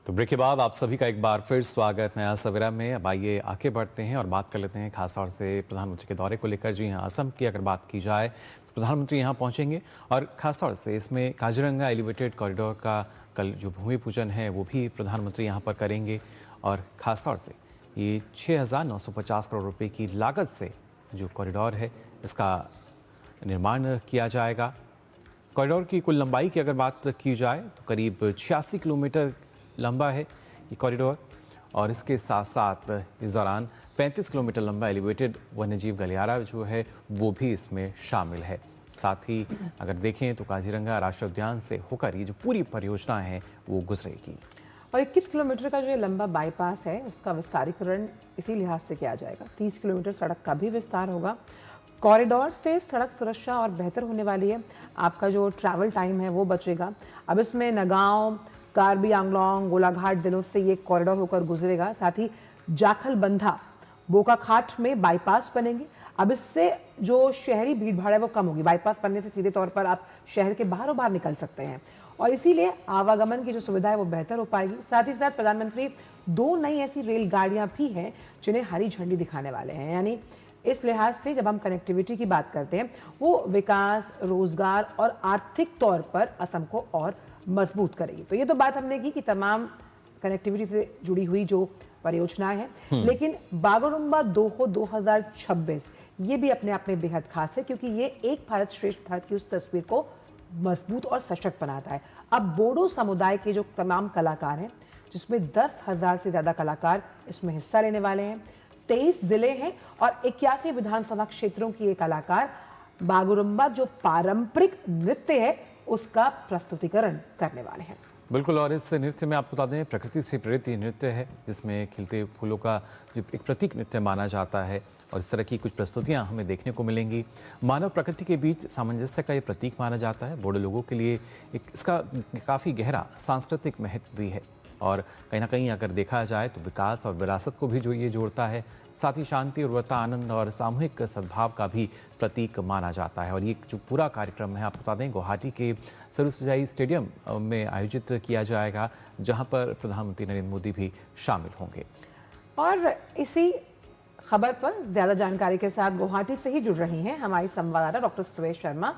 तो ब्रेक के बाद आप सभी का एक बार फिर स्वागत नया सवेरा में। अब आइए आगे बढ़ते हैं और बात कर लेते हैं खासतौर से प्रधानमंत्री के दौरे को लेकर। जी हाँ, असम की अगर बात की जाए तो प्रधानमंत्री यहाँ पहुँचेंगे और ख़ासतौर से इसमें काजीरंगा एलिवेटेड कॉरिडोर का कल जो भूमि पूजन है वो भी प्रधानमंत्री यहाँ पर करेंगे। और ख़ासतौर से ये 6,950 करोड़ रुपये की लागत से जो कॉरिडोर है इसका निर्माण किया जाएगा। कॉरिडोर की कुल लंबाई की अगर बात की जाए तो करीब 86 किलोमीटर लंबा है ये कॉरिडोर और इसके साथ साथ इस दौरान 35 किलोमीटर लंबा एलिवेटेड वन्यजीव गलियारा जो है वो भी इसमें शामिल है। साथ ही अगर देखें तो काजीरंगा राष्ट्रीय उद्यान से होकर ये जो पूरी परियोजना है वो गुजरेगी। और 21 किलोमीटर का जो ये लंबा बाईपास है उसका विस्तारीकरण इसी लिहाज से किया जाएगा। 30 किलोमीटर सड़क का भी विस्तार होगा। कॉरिडोर से सड़क सुरक्षा और बेहतर होने वाली है। आपका जो ट्रैवल टाइम है वो बचेगा। अब इसमें नगांव, कार्बी आंगलोंग, गोलाघाट जिलों से ये कॉरिडोर होकर गुजरेगा। साथ ही जाखलबंधा, बोकाखाट में बाईपास बनेंगे। अब इससे जो शहरी भीड़भाड़ है वो कम होगी। बाईपास बनने से सीधे तौर पर आप शहर के बाहर निकल सकते हैं और इसीलिए आवागमन की जो सुविधा है वो बेहतर हो पाएगी। साथ ही साथ प्रधानमंत्री 2 नई ऐसी रेलगाड़ियां भी हैं जिन्हें हरी झंडी दिखाने वाले हैं। यानी इस लिहाज से जब हम कनेक्टिविटी की बात करते हैं वो विकास, रोजगार और आर्थिक तौर पर असम को और मजबूत करेगी। तो ये तो बात हमने की कि तमाम कनेक्टिविटी से जुड़ी हुई जो परियोजनाएं हैं, लेकिन बागुरुम्बा दोहो 2026 ये भी अपने आप में बेहद खास है क्योंकि ये एक भारत श्रेष्ठ भारत की उस तस्वीर को मजबूत और सशक्त बनाता है। अब बोडो समुदाय के जो तमाम कलाकार हैं, जिसमें 10,000 से ज्यादा कलाकार इसमें हिस्सा लेने वाले हैं, 23 जिले हैं और 81 विधानसभा क्षेत्रों के ये कलाकार बागुरुम्बा जो पारंपरिक नृत्य है उसका प्रस्तुतिकरण करने वाले हैं। बिल्कुल, और इस नृत्य में आपको बता दें प्रकृति से प्रेरित ये नृत्य है जिसमें खिलते फूलों का जो एक प्रतीक नृत्य माना जाता है और इस तरह की कुछ प्रस्तुतियां हमें देखने को मिलेंगी। मानव प्रकृति के बीच सामंजस्य का ये प्रतीक माना जाता है। बोडो लोगों के लिए इसका काफ़ी गहरा सांस्कृतिक महत्व भी है और कहीं ना कहीं अगर देखा जाए तो विकास और विरासत को भी जो ये जोड़ता है। साथ ही शांति, उर्वरता, आनंद और सामूहिक सद्भाव का भी प्रतीक माना जाता है। और ये जो पूरा कार्यक्रम है आपको बता दें गुवाहाटी के सरुसजाई स्टेडियम में आयोजित किया जाएगा जहां पर प्रधानमंत्री नरेंद्र मोदी भी शामिल होंगे। और इसी खबर पर ज्यादा जानकारी के साथ गुवाहाटी से ही जुड़ रही हैं हमारी संवाददाता डॉक्टर सुवेश शर्मा।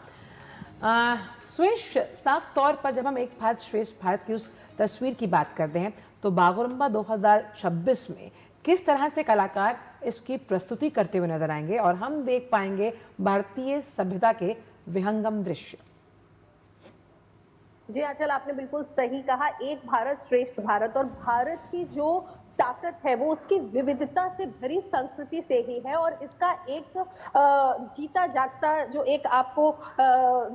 सुवेश, साफ तौर पर जब हम एक भारत श्रेष्ठ भारत की उस तस्वीर की बात करते हैं तो बागुरुम्बा 2026 में किस तरह से कलाकार इसकी प्रस्तुति करते हुए नजर आएंगे और हम देख पाएंगे भारतीय सभ्यता के विहंगम दृश्य? जी आंचल, आपने बिल्कुल सही कहा। एक भारत श्रेष्ठ भारत और भारत की जो ताकत है वो उसकी विविधता से भरी संस्कृति से ही है और इसका एक जीता जागता जो एक आपको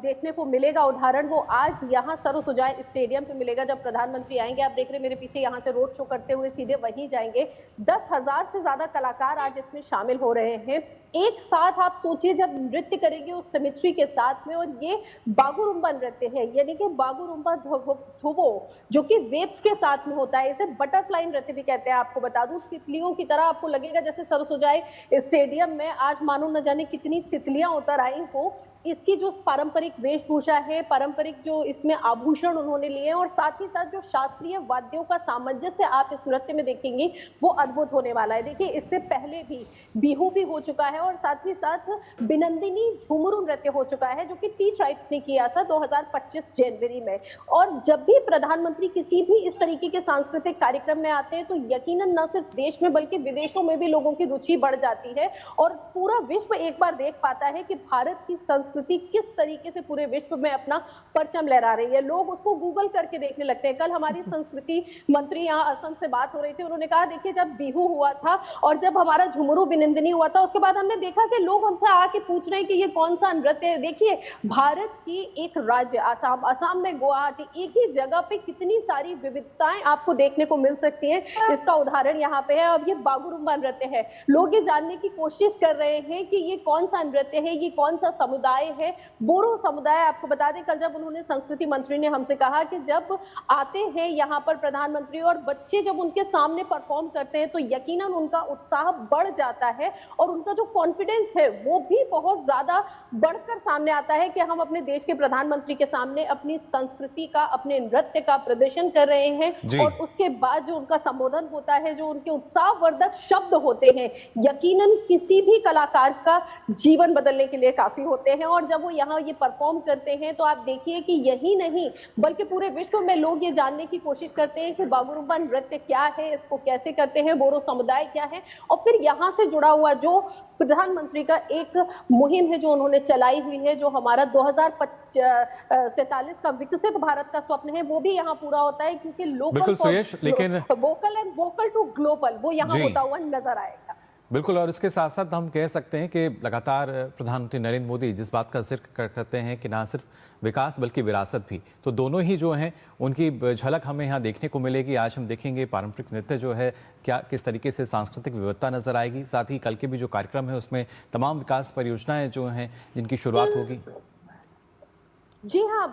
देखने को मिलेगा उदाहरण वो आज यहाँ सरुसजाई स्टेडियम पे मिलेगा जब प्रधानमंत्री आएंगे। आप देख रहे हैं मेरे पीछे, यहाँ से रोड शो करते हुए सीधे वहीं जाएंगे। 10,000 से ज्यादा कलाकार आज इसमें शामिल हो रहे हैं। एक साथ आप सोचिए जब नृत्य करेंगे उस सिमिट्री के साथ में, और ये बागुरुम्बा नृत्य है यानी कि बागुरुम्बा धुवो जो कि वेव्स के साथ में होता है। इसे बटरफ्लाई नृत्य भी कहते हैं। आपको बता दूं तितलियों की तरह आपको लगेगा जैसे सरुसजाई स्टेडियम में आज मानो न जाने कितनी तितलियां उतर आई हो। इसकी जो पारंपरिक वेशभूषा है, पारंपरिक जो इसमें आभूषण उन्होंने लिए हैं और साथ ही साथ जो शास्त्रीय वाद्यों का सामंजस्य आप इस नृत्य में देखेंगे वो अद्भुत होने वाला है। देखिए इससे पहले भी बिहू भी हो चुका है और साथ ही साथ बिनंदिनी झुमरू नृत्य हो चुका है जो कि टी ट्राइब्स ने किया था 2025 जनवरी में। और जब भी प्रधानमंत्री किसी भी इस तरीके के सांस्कृतिक कार्यक्रम में आते हैं तो यकीनन न सिर्फ देश में बल्कि विदेशों में भी लोगों की रुचि बढ़ जाती है और पूरा विश्व एक बार देख पाता है कि भारत की संस्कृति किस तरीके से पूरे विश्व में अपना परचम लहरा रही है। लोग उसको गूगल करके देखने लगते हैं। कल हमारी संस्कृति मंत्री यहाँ असम से बात हो रही थी, उन्होंने कहा देखिए जब बिहू हुआ था और जब हमारा झुमरू बिनंदिनी हुआ था उसके बाद हमने देखा कि लोग हमसे आके पूछ रहे हैं कि ये कौन सा नृत्य है। देखिए भारत की एक राज्य असम में गुवाहाटी, एक ही जगह पे कितनी सारी विविधताएं आपको देखने को मिल सकती है। इसका उदाहरण यहाँ पे है। अब ये बागुरुम्बा नृत्य है। लोग ये जानने की कोशिश कर रहे हैं कि ये कौन सा नृत्य है, ये कौन सा समुदाय समुदाय है, बोडो समुदाय, आपको बता दें कल जब उन्होंने संस्कृति मंत्री ने हमसे कहा कि जब आते हैं यहाँ पर प्रधानमंत्री और बच्चे जब उनके सामने परफॉर्म करते हैं तो यकीनन उनका उत्साह बढ़ जाता है और उनका जो कॉन्फिडेंस है वो भी बहुत ज्यादा बढ़कर सामने आता है कि हम अपने देश के प्रधानमंत्री के सामने अपनी संस्कृति का, अपने नृत्य का प्रदर्शन कर रहे हैं और उसके बाद जो उनका संबोधन होता है, जो उनके उत्साहवर्धक शब्द होते हैं, यकीनन किसी भी कलाकार का जीवन बदलने के लिए काफी होते हैं। और जब वो यहाँ ये परफॉर्म करते हैं तो आप देखिए कि यही नहीं बल्कि पूरे विश्व में लोग ये जानने की कोशिश करते हैं कि बागुरुम्बा नृत्य क्या है, इसको कैसे करते हैं, बोडो समुदाय क्या है। और फिर यहाँ से जुड़ा हुआ जो प्रधानमंत्री का एक मुहिम है जो उन्होंने चलाई हुई है, जो हमारा 2047 का विकसित भारत का स्वप्न है, वो भी यहाँ पूरा होता है क्योंकि लोकल लेकिन vocal and vocal to global वो यहाँ होता हुआ नजर आएगा। बिल्कुल, और इसके साथ साथ हम कह सकते हैं कि लगातार प्रधानमंत्री नरेंद्र मोदी जिस बात का जिक्र करते हैं कि ना सिर्फ विकास बल्कि विरासत भी, तो दोनों ही जो हैं उनकी झलक हमें यहाँ देखने को मिलेगी। आज हम देखेंगे पारंपरिक नृत्य जो है क्या किस तरीके से सांस्कृतिक विविधता नजर आएगी, साथ ही कल के भी जो कार्यक्रम है उसमें तमाम विकास परियोजनाएं जो हैं जिनकी शुरुआत होगी। जी हाँ,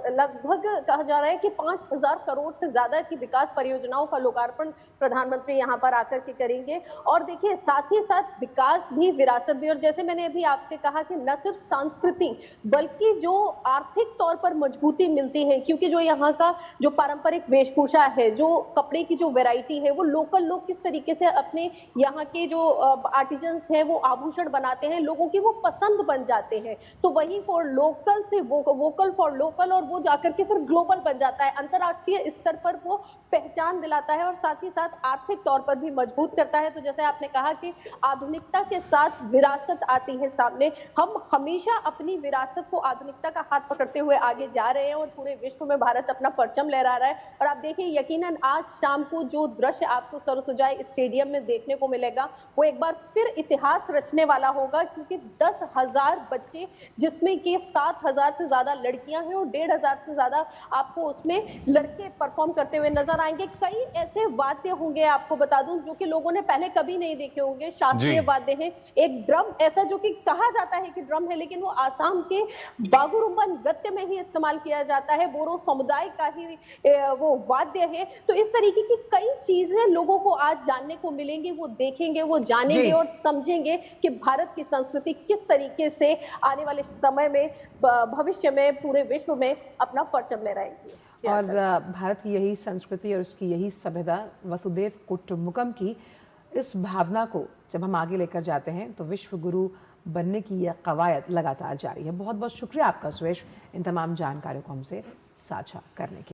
लगभग कहा जा रहा है कि 5,000 करोड़ से ज्यादा की विकास परियोजनाओं का लोकार्पण प्रधानमंत्री यहाँ पर आकर के करेंगे। और देखिए साथ ही साथ विकास भी, विरासत भी, और जैसे मैंने अभी आपसे कहा कि न सिर्फ संस्कृति बल्कि जो आर्थिक तौर पर मजबूती मिलती है, क्योंकि जो यहाँ का जो पारंपरिक वेशभूषा है, जो कपड़े की जो वैरायटी है, वो लोकल लोग किस तरीके से अपने यहाँ के जो आर्टिजन्स हैं वो आभूषण बनाते हैं, लोगों की वो पसंद बन जाते हैं। तो वही फॉर लोकल से वोकल फॉर लोकल, और वो जाकर के फिर ग्लोबल बन जाता है, अंतर्राष्ट्रीय स्तर पर वो पहचान दिलाता है और साथ ही साथ आर्थिक तौर पर भी मजबूत करता है। तो जैसे आपने कहा कि आधुनिकता के साथ विरासत आती है सामने, हम हमेशा अपनी विरासत को, आधुनिकता का हाथ पकड़ते हुए आगे जा रहे हैं और पूरे विश्व में भारत अपना परचम लहरा रहा है। और आप देखिए यकीनन आज शाम को जो दृश्य आपको सरसुजाई स्टेडियम में देखने को मिलेगा वो एक बार फिर इतिहास रचने वाला होगा, क्योंकि 10,000 बच्चे, जिसमें कि 7,000 से ज्यादा लड़कियां हैं और 1,500 से ज्यादा आपको उसमें लड़के परफॉर्म करते हुए नजर आएंगे। कई ऐसे वाद्य होंगे, आपको बता दूं, जो कि लोगों ने पहले कभी नहीं देखे होंगे। शास्त्रीय वाद्य हैं, एक ड्रम ऐसा जो कि कहा जाता है कि ड्रम है, लेकिन वो आसाम के बागुरुम्बा नृत्य में ही इस्तेमाल किया जाता है, बोडो समुदाय का ही वो वाद्य है। तो इस तरीके की कई चीजें लोगों को आज जानने को मिलेंगी, वो देखेंगे, वो जानेंगे और समझेंगे कि भारत की संस्कृति किस तरीके से आने वाले समय में, भविष्य में पूरे विश्व में अपना परचम लहराएगी। और भारत की यही संस्कृति और उसकी यही सभ्यता, वसुदेव कुटुंबकम की इस भावना को जब हम आगे लेकर जाते हैं तो विश्व गुरु बनने की यह कवायद लगातार जारी है। बहुत बहुत शुक्रिया आपका सुरेश, इन तमाम जानकारियों को हमसे साझा करने के लिए।